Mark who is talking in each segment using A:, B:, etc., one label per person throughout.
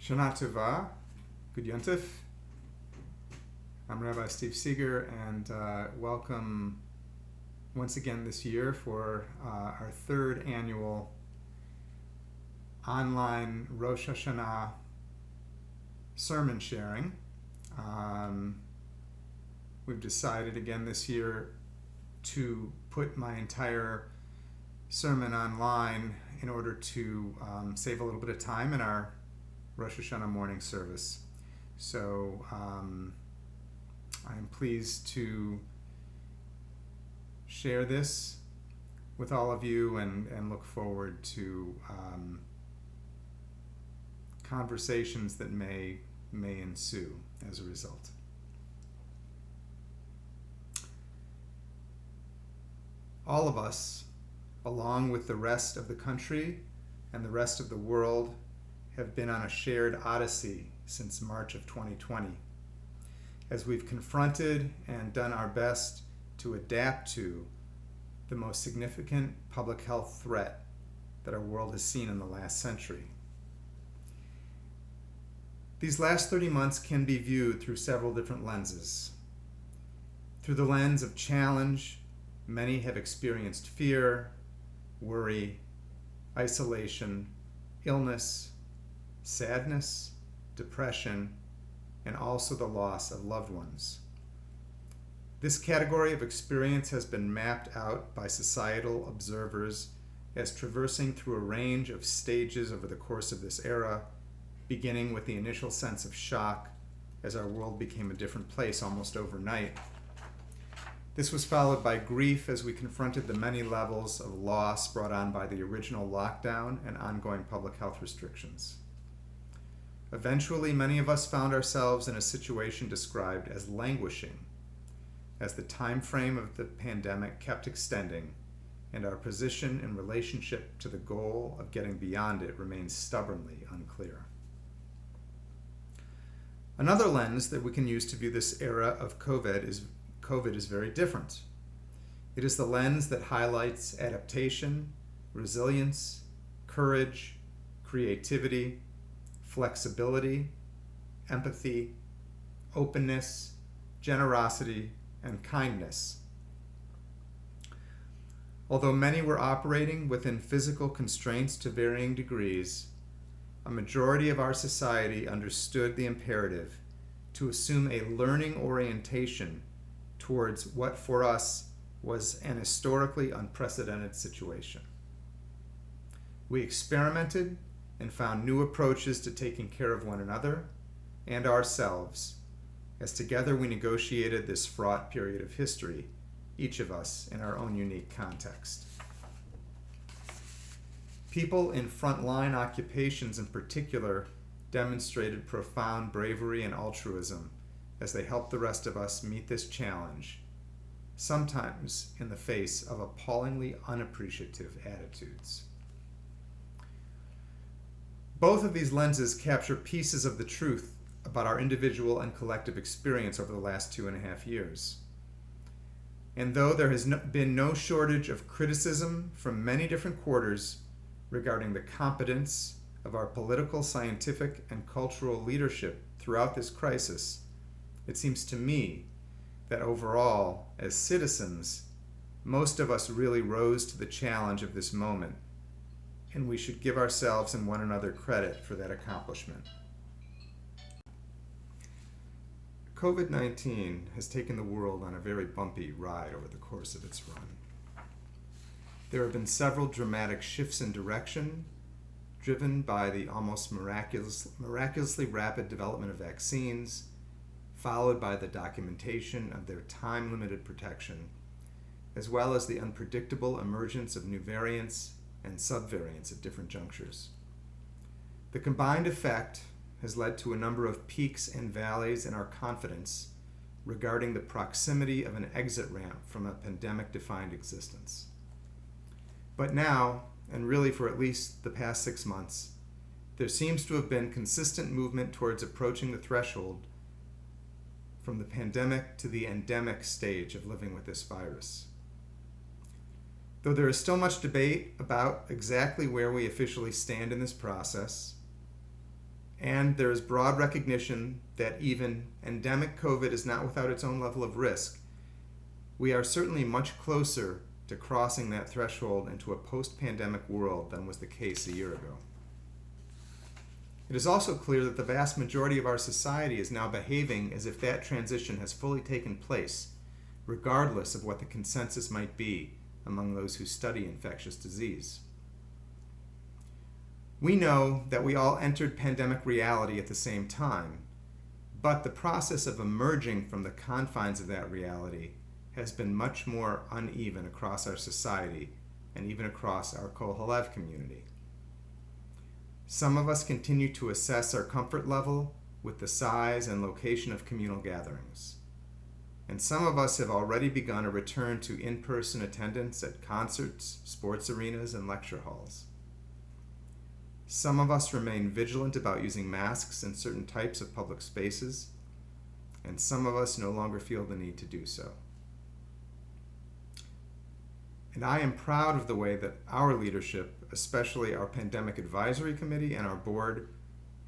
A: Shana Tova, Good Yontif. I'm Rabbi Steve Seeger, and welcome once again this year for our third annual online Rosh Hashana sermon sharing. We've decided again this year to put my entire sermon online in order to save a little bit of time in our Rosh Hashanah morning service. So I'm pleased to share this with all of you and look forward to conversations that may ensue as a result. All of us, along with the rest of the country and the rest of the world, have been on a shared odyssey since March of 2020, as we've confronted and done our best to adapt to the most significant public health threat that our world has seen in the last century. These last 30 months can be viewed through several different lenses. Through the lens of challenge, many have experienced fear, worry, isolation, illness, sadness, depression, and also the loss of loved ones. This category of experience has been mapped out by societal observers as traversing through a range of stages over the course of this era, beginning with the initial sense of shock as our world became a different place almost overnight. This was followed by grief as we confronted the many levels of loss brought on by the original lockdown and ongoing public health restrictions. Eventually, many of us found ourselves in a situation described as languishing, as the time frame of the pandemic kept extending and our position in relationship to the goal of getting beyond it remains stubbornly unclear. Another lens that we can use to view this era of COVID is very different. It is the lens that highlights adaptation, resilience, courage, creativity, flexibility, empathy, openness, generosity, and kindness. Although many were operating within physical constraints to varying degrees, a majority of our society understood the imperative to assume a learning orientation towards what for us was an historically unprecedented situation. We experimented and found new approaches to taking care of one another and ourselves, as together we negotiated this fraught period of history, each of us in our own unique context. People in frontline occupations in particular demonstrated profound bravery and altruism as they helped the rest of us meet this challenge, sometimes in the face of appallingly unappreciative attitudes. Both of these lenses capture pieces of the truth about our individual and collective experience over the last 2.5 years. And though there has been no shortage of criticism from many different quarters regarding the competence of our political, scientific, and cultural leadership throughout this crisis, it seems to me that overall, as citizens, most of us really rose to the challenge of this moment, and we should give ourselves and one another credit for that accomplishment. COVID-19 has taken the world on a very bumpy ride over the course of its run. There have been several dramatic shifts in direction, driven by the almost miraculously rapid development of vaccines, followed by the documentation of their time-limited protection, as well as the unpredictable emergence of new variants and subvariants at different junctures. The combined effect has led to a number of peaks and valleys in our confidence regarding the proximity of an exit ramp from a pandemic-defined existence. But now, and really for at least the past 6 months, there seems to have been consistent movement towards approaching the threshold from the pandemic to the endemic stage of living with this virus. Though there is still much debate about exactly where we officially stand in this process, And there is broad recognition that even endemic COVID is not without its own level of risk, we are certainly much closer to crossing that threshold into a post-pandemic world than was the case a year ago. It is also clear that the vast majority of our society is now behaving as if that transition has fully taken place, regardless of what the consensus might be among those who study infectious disease. We know that we all entered pandemic reality at the same time, but the process of emerging from the confines of that reality has been much more uneven across our society and even across our Kohellev community. Some of us continue to assess our comfort level with the size and location of communal gatherings. And some of us have already begun a return to in-person attendance at concerts, sports arenas, and lecture halls. Some of us remain vigilant about using masks in certain types of public spaces, and some of us no longer feel the need to do so. And I am proud of the way that our leadership, especially our Pandemic Advisory Committee and our board,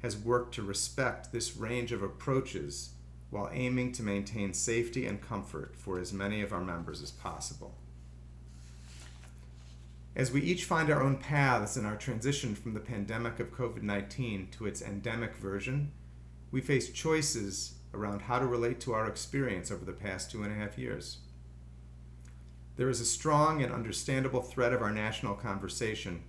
A: has worked to respect this range of approaches while aiming to maintain safety and comfort for as many of our members as possible. As we each find our own paths in our transition from the pandemic of COVID-19 to its endemic version, we face choices around how to relate to our experience over the past 2.5 years. There is a strong and understandable thread of our national conversation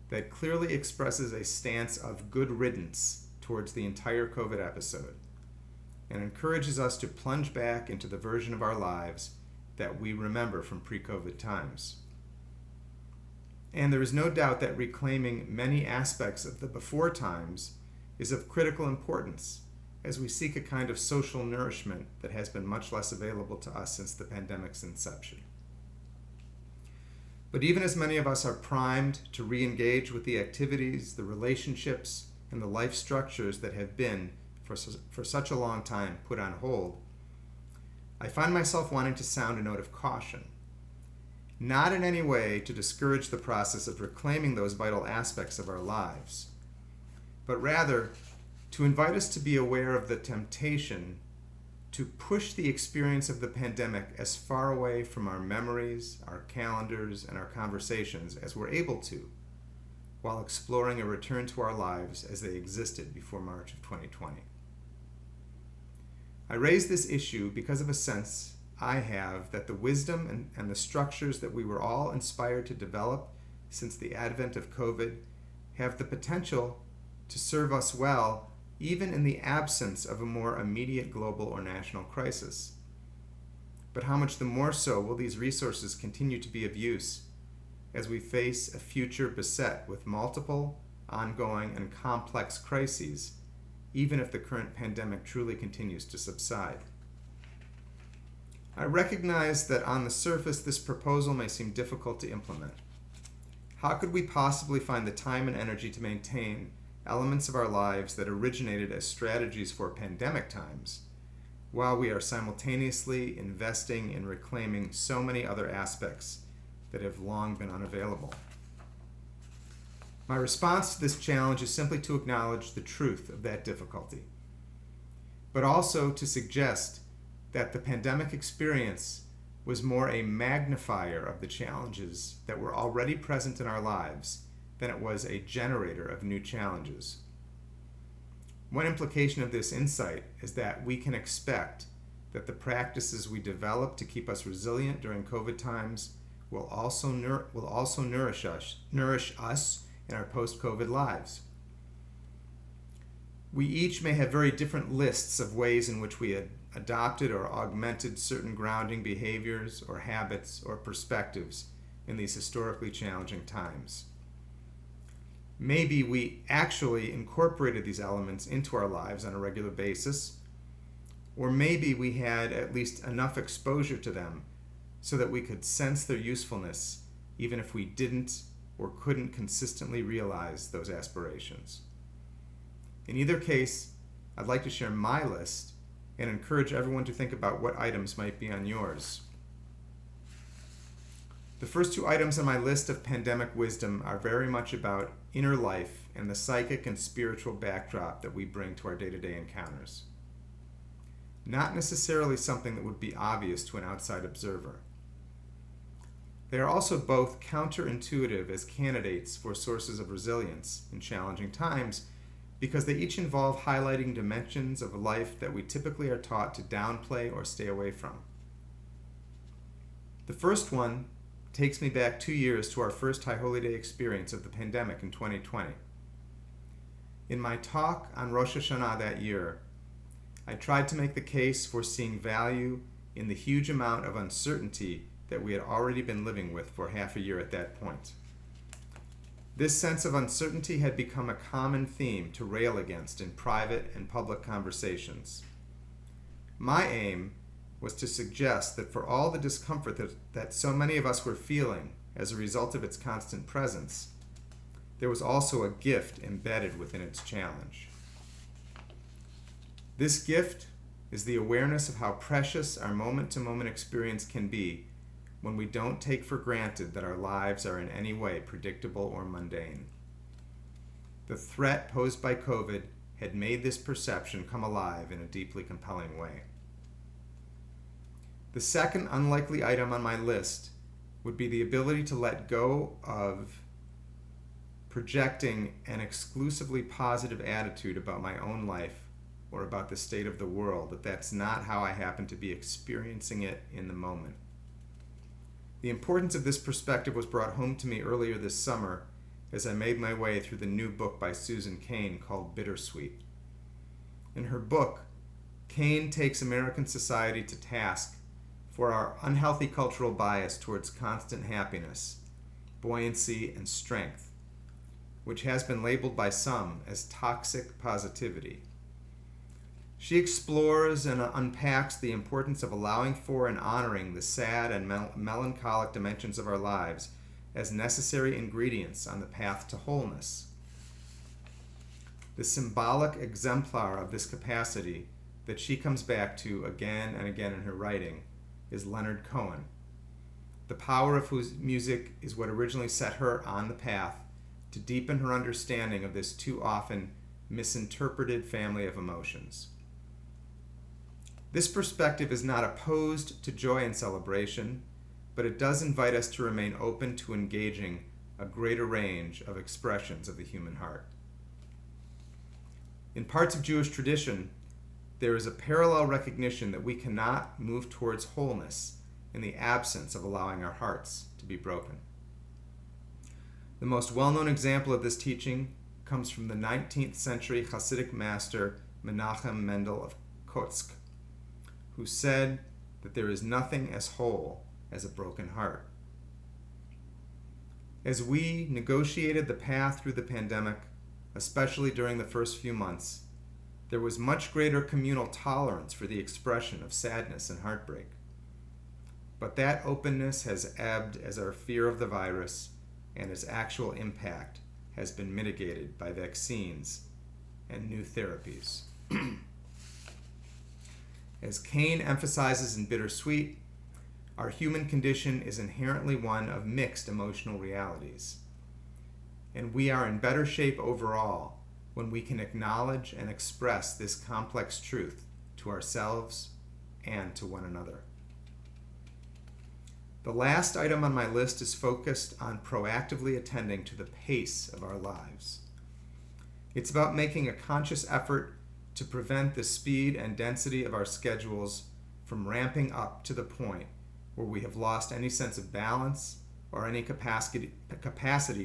A: that clearly expresses a stance of good riddance towards the entire COVID episode and encourages us to plunge back into the version of our lives that we remember from pre-COVID times. And there is no doubt that reclaiming many aspects of the before times is of critical importance as we seek a kind of social nourishment that has been much less available to us since the pandemic's inception. But even as many of us are primed to re-engage with the activities, the relationships, and the life structures that have been, for such a long time, put on hold, I find myself wanting to sound a note of caution. Not in any way to discourage the process of reclaiming those vital aspects of our lives, but rather to invite us to be aware of the temptation to push the experience of the pandemic as far away from our memories, our calendars, and our conversations as we're able to, while exploring a return to our lives as they existed before March of 2020. I raise this issue because of a sense I have that the wisdom and the structures that we were all inspired to develop since the advent of COVID have the potential to serve us well even in the absence of a more immediate global or national crisis. But how much the more so will these resources continue to be of use as we face a future beset with multiple, ongoing, and complex crises, even if the current pandemic truly continues to subside. I recognize that on the surface this proposal may seem difficult to implement. How could we possibly find the time and energy to maintain elements of our lives that originated as strategies for pandemic times, while we are simultaneously investing in reclaiming so many other aspects that have long been unavailable? My response to this challenge is simply to acknowledge the truth of that difficulty, but also to suggest that the pandemic experience was more a magnifier of the challenges that were already present in our lives than it was a generator of new challenges. One implication of this insight is that we can expect that the practices we develop to keep us resilient during COVID times will also nourish us in our post-COVID lives. We each may have very different lists of ways in which we had adopted or augmented certain grounding behaviors or habits or perspectives in these historically challenging times. Maybe we actually incorporated these elements into our lives on a regular basis, or maybe we had at least enough exposure to them so that we could sense their usefulness even if we didn't or couldn't consistently realize those aspirations. In either case, I'd like to share my list and encourage everyone to think about what items might be on yours. The first two items on my list of pandemic wisdom are very much about inner life and the psychic and spiritual backdrop that we bring to our day-to-day encounters. Not necessarily something that would be obvious to an outside observer. They are also both counterintuitive as candidates for sources of resilience in challenging times because they each involve highlighting dimensions of life that we typically are taught to downplay or stay away from. The first one takes me back 2 years to our first High Holy Day experience of the pandemic in 2020. In my talk on Rosh Hashana that year, I tried to make the case for seeing value in the huge amount of uncertainty that we had already been living with for half a year at that point. This sense of uncertainty had become a common theme to rail against in private and public conversations. My aim was to suggest that for all the discomfort that so many of us were feeling as a result of its constant presence, there was also a gift embedded within its challenge. This gift is the awareness of how precious our moment-to-moment experience can be when we don't take for granted that our lives are in any way predictable or mundane. The threat posed by COVID had made this perception come alive in a deeply compelling way. The second unlikely item on my list would be the ability to let go of projecting an exclusively positive attitude about my own life or about the state of the world, that's not how I happen to be experiencing it in the moment. The importance of this perspective was brought home to me earlier this summer as I made my way through the new book by Susan Cain called Bittersweet. In her book, Cain takes American society to task for our unhealthy cultural bias towards constant happiness, buoyancy, and strength, which has been labeled by some as toxic positivity. She explores and unpacks the importance of allowing for and honoring the sad and melancholic dimensions of our lives as necessary ingredients on the path to wholeness. The symbolic exemplar of this capacity that she comes back to again and again in her writing is Leonard Cohen, the power of whose music is what originally set her on the path to deepen her understanding of this too often misinterpreted family of emotions. This perspective is not opposed to joy and celebration, but it does invite us to remain open to engaging a greater range of expressions of the human heart. In parts of Jewish tradition, there is a parallel recognition that we cannot move towards wholeness in the absence of allowing our hearts to be broken. The most well-known example of this teaching comes from the 19th century Hasidic master Menachem Mendel of Kotsk, who said that there is nothing as whole as a broken heart. As we negotiated the path through the pandemic, especially during the first few months, there was much greater communal tolerance for the expression of sadness and heartbreak. But that openness has ebbed as our fear of the virus and its actual impact has been mitigated by vaccines and new therapies. As Cain emphasizes in Bittersweet, our human condition is inherently one of mixed emotional realities. And we are in better shape overall when we can acknowledge and express this complex truth to ourselves and to one another. The last item on my list is focused on proactively attending to the pace of our lives. It's about making a conscious effort to prevent the speed and density of our schedules from ramping up to the point where we have lost any sense of balance or any capacity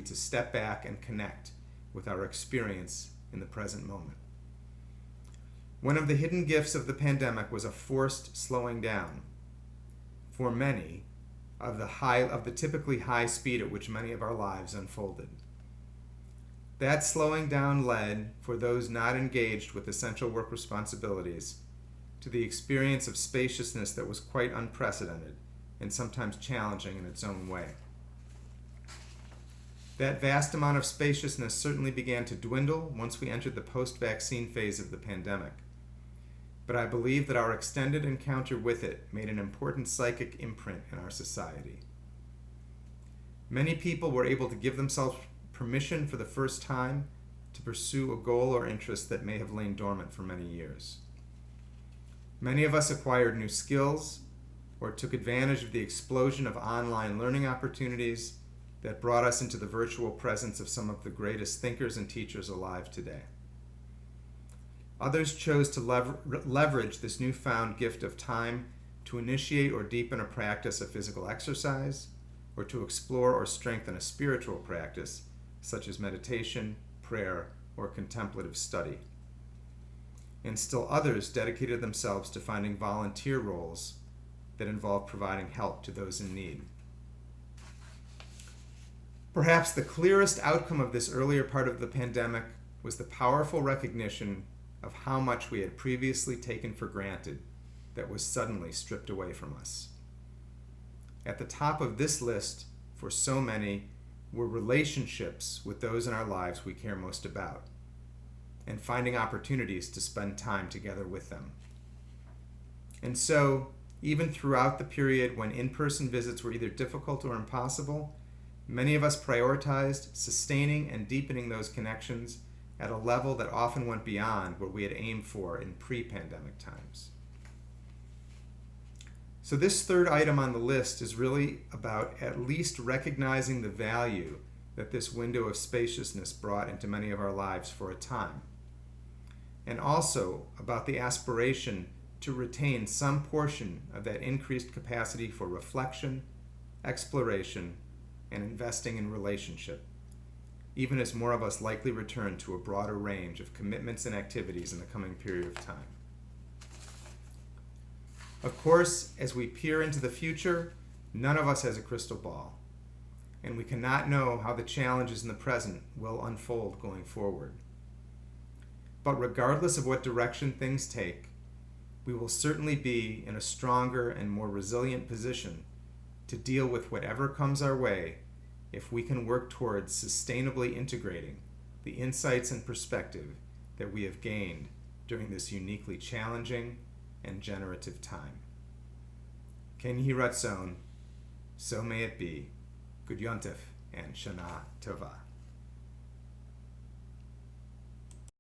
A: to step back and connect with our experience in the present moment. One of the hidden gifts of the pandemic was a forced slowing down, for many, of the typically high speed at which many of our lives unfolded. That slowing down led, for those not engaged with essential work responsibilities, to the experience of spaciousness that was quite unprecedented and sometimes challenging in its own way. That vast amount of spaciousness certainly began to dwindle once we entered the post-vaccine phase of the pandemic. But I believe that our extended encounter with it made an important psychic imprint in our society. Many people were able to give themselves permission for the first time to pursue a goal or interest that may have lain dormant for many years. Many of us acquired new skills or took advantage of the explosion of online learning opportunities that brought us into the virtual presence of some of the greatest thinkers and teachers alive today. Others chose to leverage this newfound gift of time to initiate or deepen a practice of physical exercise, or to explore or strengthen a spiritual practice, such as meditation, prayer, or contemplative study. And still others dedicated themselves to finding volunteer roles that involve providing help to those in need. Perhaps the clearest outcome of this earlier part of the pandemic was the powerful recognition of how much we had previously taken for granted that was suddenly stripped away from us. At the top of this list, for so many, were relationships with those in our lives we care most about, and finding opportunities to spend time together with them. And so, even throughout the period when in-person visits were either difficult or impossible, many of us prioritized sustaining and deepening those connections at a level that often went beyond what we had aimed for in pre-pandemic times. So this third item on the list is really about at least recognizing the value that this window of spaciousness brought into many of our lives for a time, and also about the aspiration to retain some portion of that increased capacity for reflection, exploration, and investing in relationship, even as more of us likely return to a broader range of commitments and activities in the coming period of time. Of course, as we peer into the future, none of us has a crystal ball, and we cannot know how the challenges in the present will unfold going forward. But regardless of what direction things take, we will certainly be in a stronger and more resilient position to deal with whatever comes our way if we can work towards sustainably integrating the insights and perspective that we have gained during this uniquely challenging and generative time. Ken Yhi Ratzon, so may it be. Good Yontif and Shana Tova.